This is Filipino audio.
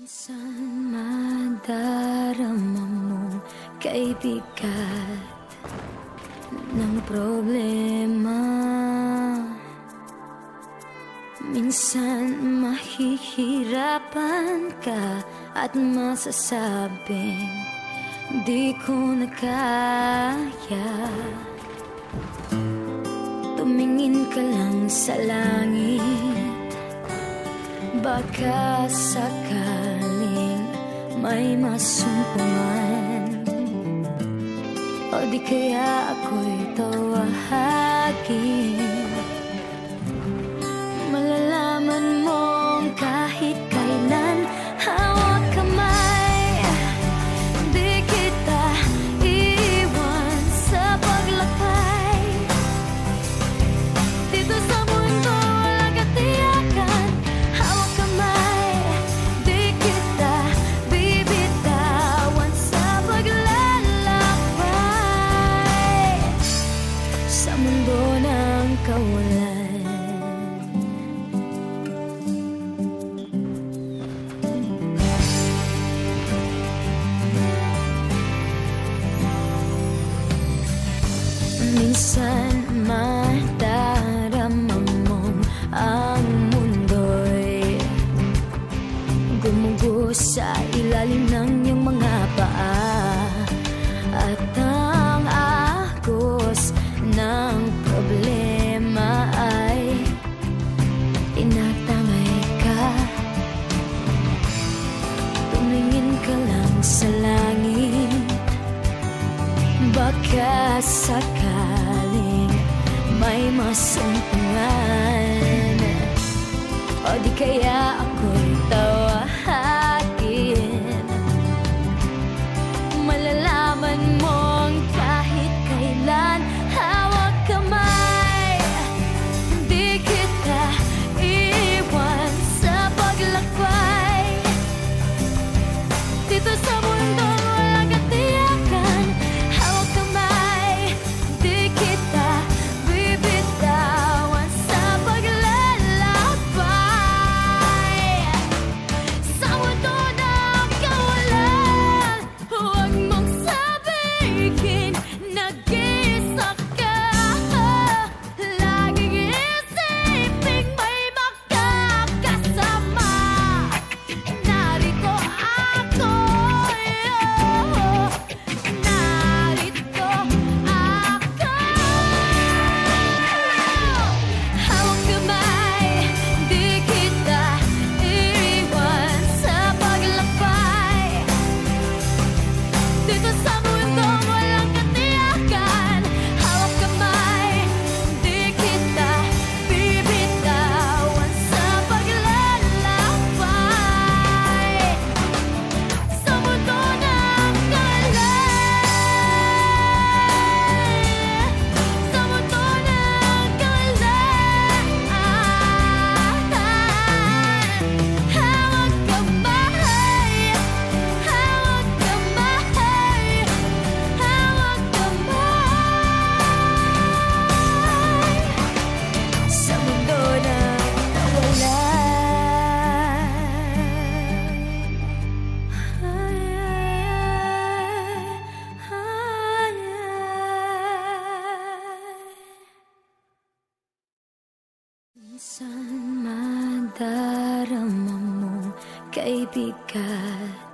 Minsan madarama mo kay bigat ng problema. Minsan mahihirapan ka at masasabing di ko na kaya. Tumingin ka lang sa langit, baka sakaling may masumpungan, o di kaya ako'y tawagin. Malalaman mong kahit kailan hawak kamay, di kita iiwan sa paglakbay. Dito sa mundo walang katiyakan, hawak kamay, di kita bibitawan sa paglalakbay sa mundo ng kawalan. Minsan madarama mong ang mundo'y gumugo sa ilalim ng iyong mga paa, at ang agos ng problema ay tinatangay ka. Tumingin ka lang sa langit, baka sakaling may masumpungan, o di kaya ako'y tawagin. Malalaman mong kahit kailan hawak kamay, di kita iiwan sa paglakbay. Dito sa mundo walang katiyakan, hawak kamay, di kita bibitawan sa paglalakbay sa mundo ng kawalan. Huwag mong sabihin nag-iisa ka, laging isipin may makakasama. Narito ako, narito ako. Hawak kamay, di kita iiwan sa paglakbay. Dito sa mundo walang katiyakan, hawak kamay, di kita bibitawan sa paglalakbay sa mundo ng kawalan, sa mundo ng kawalan. Hawak kamay, hawak kamay, hawak kamay sa mundo ng kawalan. Minsan madarama mo kay bigat